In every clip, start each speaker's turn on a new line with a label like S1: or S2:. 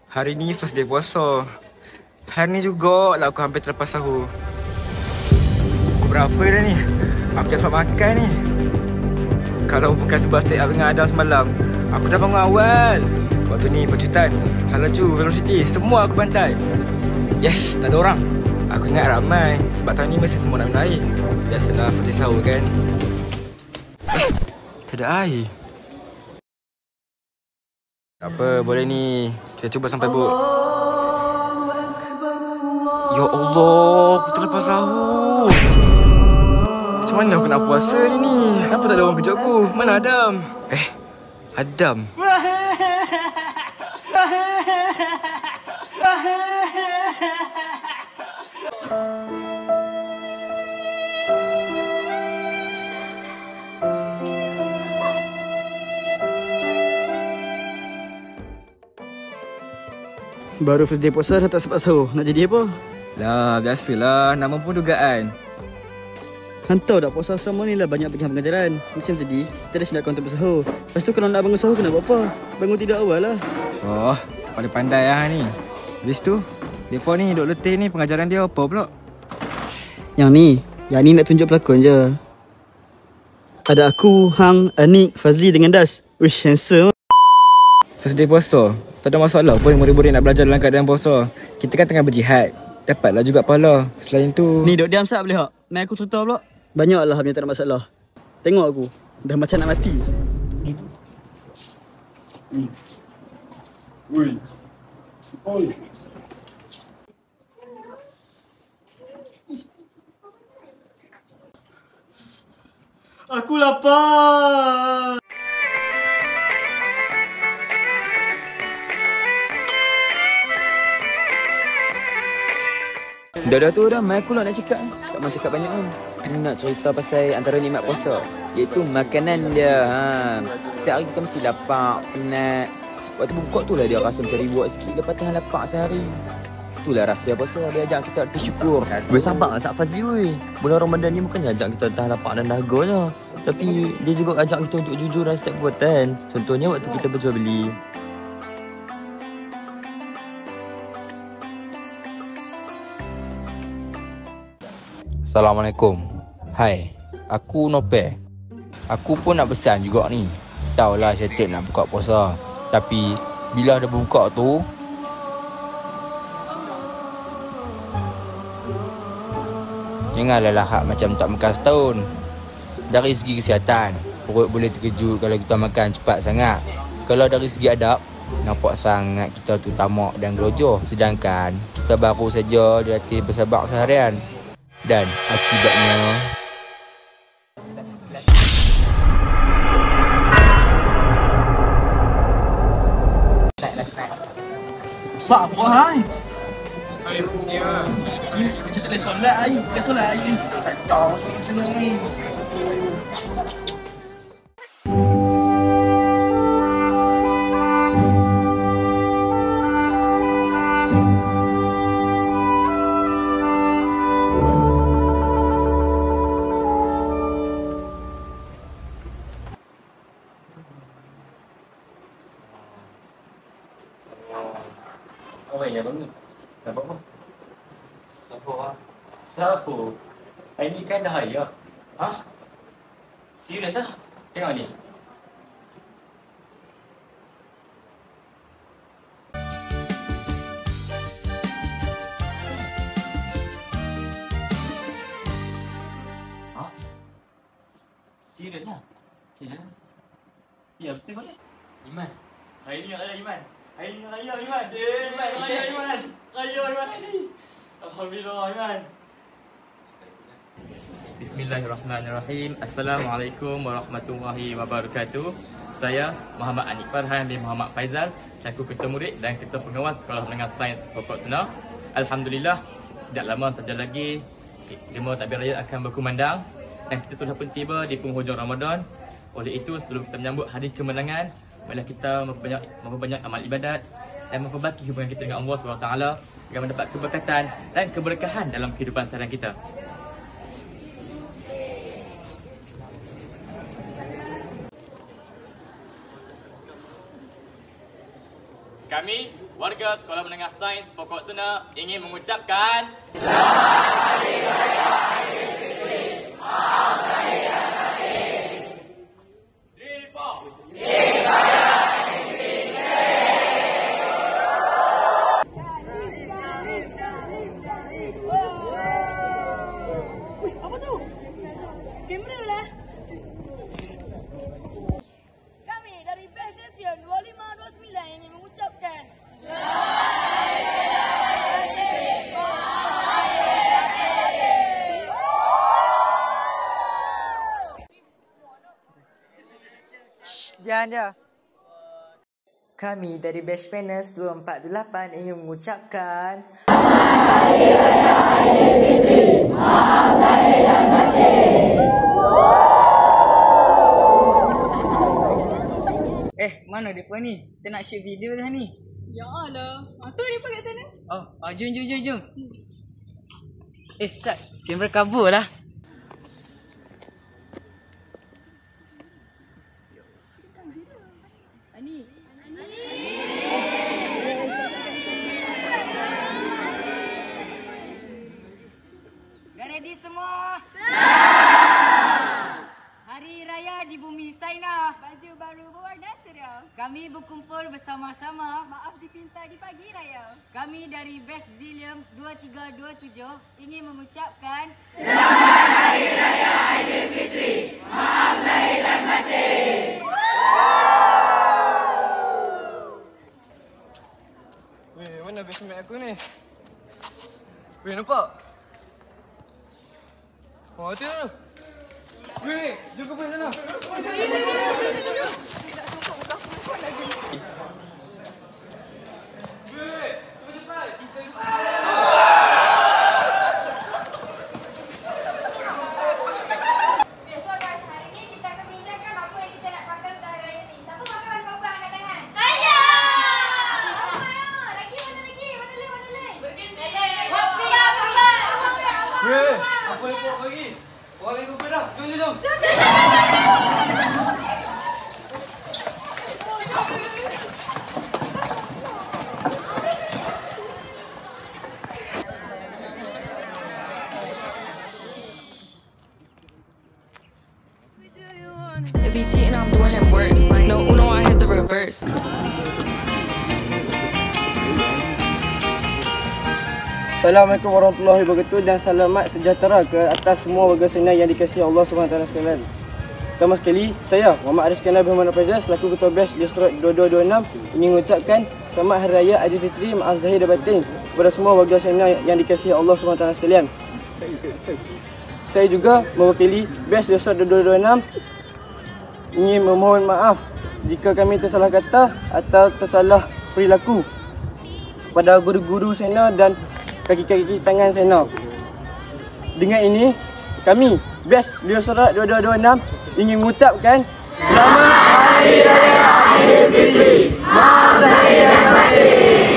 S1: Hari ni first day puasa. Hari ni jugalah aku hampir terlepas sahur. Pukul berapa dah ni? Aku dah sempat makan ni. Kalau bukan sebab stay up dengan Adam semalam, aku dah bangun awal. Waktu ni pecutan, halaju, velocity, semua aku bantai. Yes, tak ada orang. Aku ingat ramai sebab tahun ni mesti semua nak minum air. Biasalah first day sahur kan. Tak ada air. Tak apa, boleh ni. Kita cuba sampai buk. Ya Allah, aku terlepas sahur. Macam mana aku nak puasa ni? Kenapa tak ada orang kejut aku? Mana Adam? Adam.
S2: Baru first day puasa dah tak sempat sahur. Nak jadi apa?
S1: Lah, biasalah. Nama pun dugaan.
S2: Hantar dah puasa asrama ni lah banyak pergi pengajaran. Macam tadi, kita dah siapkan untuk bersahur. Lepas tu kalau nak bangun sahur kena buat apa? Bangun tidur awal lah.
S1: Oh, paling pandai lah ni. Habis tu, mereka ni duk letih ni pengajaran dia apa pula?
S2: Yang ni nak tunjuk pelakon je. Ada aku, Hang, Anik, Fazli dengan Das. Wish, handsome.
S1: First day puasa, tak ada masalah pun murid-murid nak belajar dalam keadaan puasa. Kita kan tengah berjihad. Dapatlah juga pahala. Selain tu...
S2: Ni duk diam sat boleh tak? Naik aku cerita pula. Banyaklah yang tak ada masalah. Tengok aku. Dah macam nak mati.
S3: Ui. Oi.
S2: Aku lapar.
S1: Dah tu dah, mai aku nak cakap. Tak mahu cakap banyak kan. Aku nak cerita pasal antara nikmat puasa, iaitu makanan dia. Setiap hari kita mesti lapar, penat. Waktu buka tu lah dia rasa macam reward sikit. Lepas tahan lapar sehari. Itulah rahsia puasa. Dia ajak kita tersyukur.
S4: Boleh sabar lah Sak Fazli weh. Bulan Ramadan ni bukannya ajak kita tahan lapar dan dahaga je. Tapi dia juga ajak kita untuk jujur dalam setiap perbuatan. Contohnya waktu kita berjual beli.
S5: Assalamualaikum. Hai, aku Nope. Aku pun nak pesan juga ni. Tahulah settle nak buka puasa. Tapi bila dah buka tu, janganlah lahap macam tak makan setahun. Dari segi kesihatan, perut boleh terkejut kalau kita makan cepat sangat. Kalau dari segi adab, nampak sangat kita tu tamak dan gelojoh. Sedangkan kita baru saja dilatih bersabar seharian. Dan akibatnya
S2: Sak apa hai? Ini macam tak boleh solat ai. Tak solat ai. Tak tahu macam ni.
S1: Oh ya bangun. Nampak apa? Sahur lah. Sahur? Ini kan dah hari lah. Hah? Serius lah? Tengok ni. Hah? Serius lah? Okay, ya, aku tengok ni. Iman. Hari ni raya Iman. Hari ni raya Iman. Iman, raya Iman. Raya Iman hari ni. Alhamdulillah Iman.
S6: Bismillahirrahmanirrahim. Assalamualaikum warahmatullahi wabarakatuh. Saya Muhammad Anik Farhan bin Muhammad Faizal, selaku Ketua Murid dan Ketua Pengawas Sekolah Menengah Sains Proporsional. Alhamdulillah, tidak lama saja lagi Demo Takbir Raya akan berkumandang dan kita telah pun tiba di penghujung Ramadan. Oleh itu, sebelum kita menyambut hari kemenangan, marilah kita memperbanyak amal ibadat dan memperbaiki hubungan kita dengan Allah SWT agar mendapat keberkatan dan keberkahan dalam kehidupan seharian kita. Kami warga Sekolah Menengah Sains Pokok Sena ingin mengucapkan
S7: Apa tu? Kamera lah. Kami dari Best Nation 2529 ingin mengucapkan
S8: Jangan je. Kami dari Batch Manners 2428 ingin mengucapkan
S9: mana depa ni? Kita nak shoot video dah ni.
S7: Ya Allah. Tu dia kat sana.
S9: Jom. Sat, kamera kabur lah.
S10: Dah ready semua? Hari Raya di bumi Saina.
S7: Baju baru berwarna ceria.
S10: Kami berkumpul bersama-sama.
S7: Maaf dipinta di pagi raya.
S10: Kami dari Best Zilium 2327 ingin mengucapkan
S7: Selamat Hari Raya Aidilfitri. Maaf lahir dan batin.
S2: Weh, mana basement aku ni? Weh, nampak? Oh, tu tu. Weh, jom ke sana. Apa yang kau bagi? Orang lain kau dah. Jom.
S11: If he's cheating, I'm doing him worse. No Uno, I hit the reverse.
S2: Assalamualaikum warahmatullahi wabarakatuh dan selamat sejahtera ke atas semua warga Sena yang dikasihi Allah SWT sekalian. Pertama sekali, saya Muhammad Arif Kanabi Muhammad Faizal selaku Ketua Batch Distrot 2226 ingin mengucapkan Selamat Hari Raya Aidilfitri, maaf zahir dan batin kepada semua warga Sena yang dikasihi Allah SWT sekalian. Saya juga mewakili Batch Distrot 2226 ingin memohon maaf jika kami tersalah kata atau tersalah perilaku pada guru-guru Sena dan kaki-kaki tangan Sena. Dengan ini, kami Batch Distrot 2226 ingin mengucapkan Selamat Hari Raya Aidilfitri. Maaf lahir dan batin.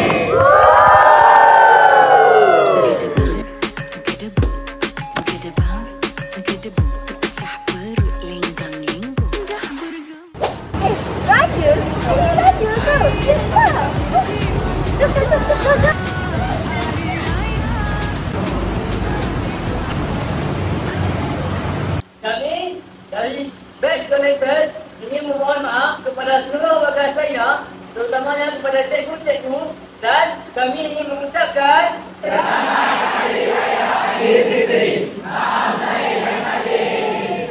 S9: Kami dari Batch Connected ingin memohon maaf kepada seluruh warga saya, terutamanya kepada cikgu-cikgu, dan kami ingin mengucapkan Selamat Hari Raya Aidilfitri. Maaf lahir dan batin.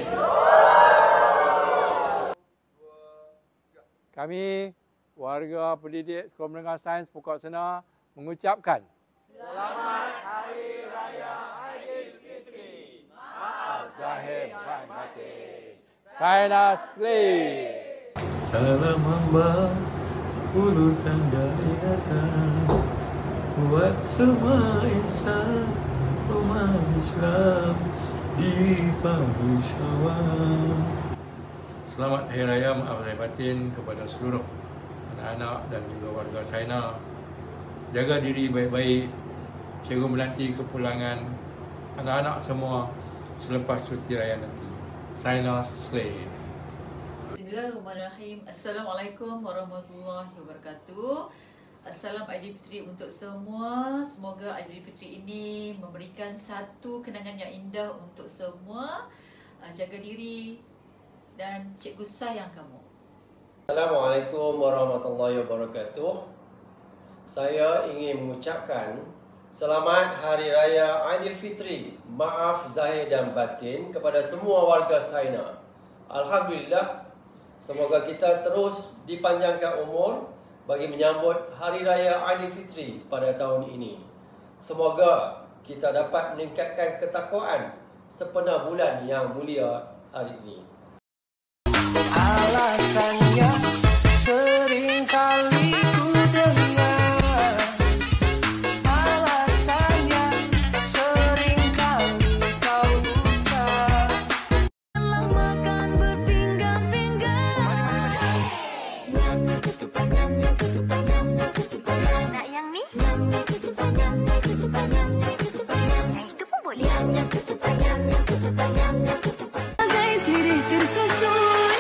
S3: Kami, warga pendidik Sekolah Menengah Sains Pokok Sena mengucapkan
S5: Selamat Hari Raya Aidilfitri. Maaf
S3: zahir dan batin. Saya Slay.
S12: Salam hamba ulurkan dayatan buat semua insan umat Islam di pagi Syawal. Selamat Hari Raya maaf lahir batin kepada seluruh anak-anak dan juga warga Saina. Jaga diri baik-baik. Cikgu menanti kepulangan anak-anak semua selepas cuti raya nanti. Saina Slay.
S13: Bismillahirrahmanirrahim. Assalamualaikum warahmatullahi wabarakatuh. Salam Aidilfitri untuk semua. Semoga Aidilfitri ini memberikan satu kenangan yang indah untuk semua. Jaga diri dan cikgu sayang kamu.
S14: Assalamualaikum warahmatullahi wabarakatuh. Saya ingin mengucapkan selamat Hari Raya Aidilfitri. Maaf zahir dan batin kepada semua warga Saina. Alhamdulillah, semoga kita terus dipanjangkan umur bagi menyambut Hari Raya Aidilfitri pada tahun ini. Semoga kita dapat meningkatkan ketakwaan sepenuh bulan yang mulia hari ini.
S15: Alasannya sering kali ku dengar, alasannya sering kali kau ucap.
S11: Kalau makan berpinggang-pinggang, nyamnya ketupat, nyamnya ketupat, nyamnya ketupat. Nak yang ni? Nyamnya ketupat, nyamnya ketupat, nyamnya ketupat. Yang itu pun boleh. Nyamnya ketupat, nyamnya ketupat, nyamnya ketupat. Bagai sirih tersusun,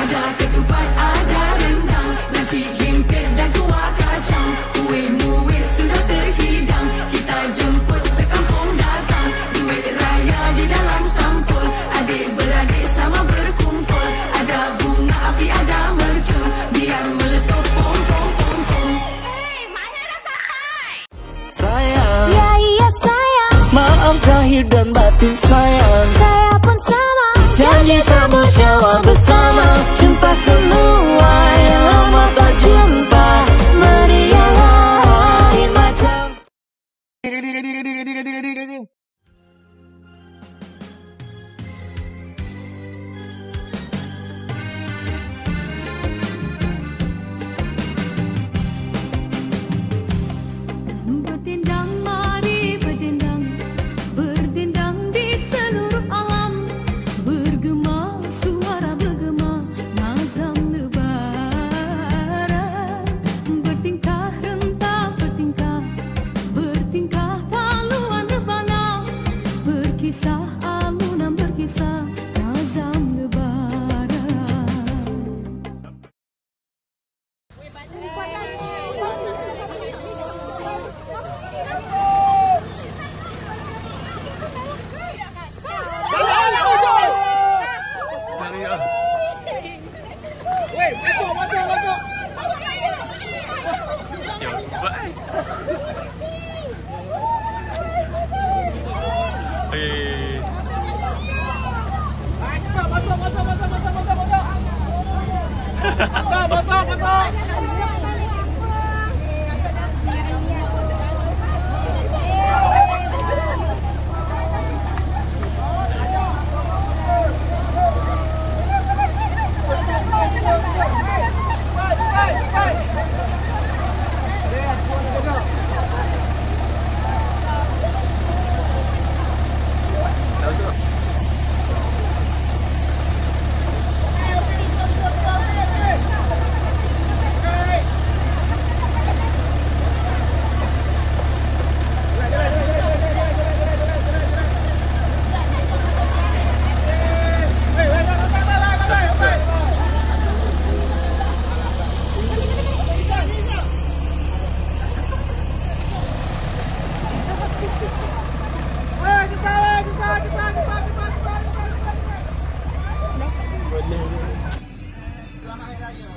S11: ada ketupat, ada rendang, nasi himpit dan kuah kacang. Kuih muih sudah terhidang, kita jemput sekampung datang. Duit raya di dalam sampul, adik-beradik sama berkumpul. Ada bunga api, ada mercun, biar meletup pom pom pom pom. Hey, maknya dah sampai.
S15: Sayang,
S11: Ya iya sayang,
S15: maaf zahir dan batin sayang.
S11: saya pun sama.
S15: Janji tak bersyawa bersama, jumpa semua yang lama tak jumpa. Meriah lain macam.
S11: Berdendang mari berdendang, berdendang di seluruh alam. Bergema suara bergema, nazam lebaran. Bertingkah rentah bertingkah, bertingkah paluan rebana. Berkisah alunan berkisah, nazam lebaran.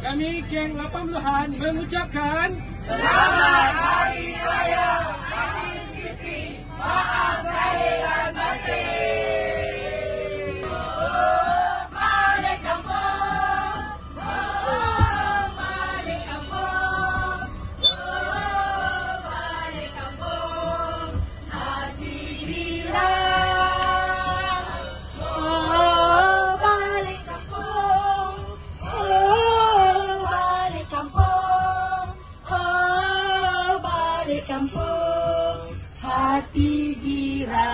S15: Kami geng 80-an mengucapkan
S7: Selamat Hari Raya Aidilfitri. Maaf zahir dan batin. Balik kampung, balik kampung, balik kampung. Hati girang, balik kampung, balik kampung, balik kampung. Hati girang.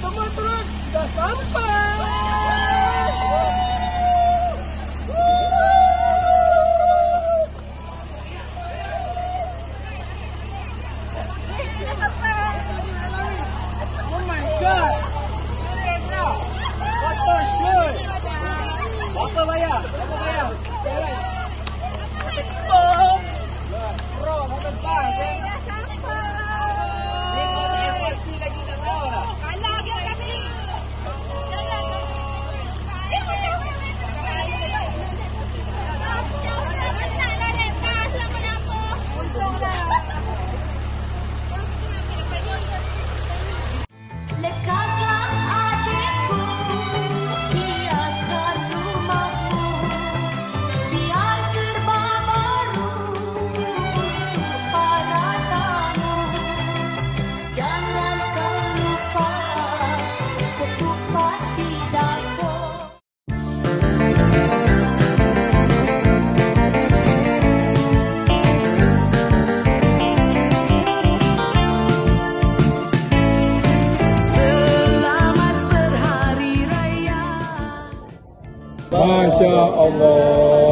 S15: Semua turun, dah sampai.
S3: Masya Allah.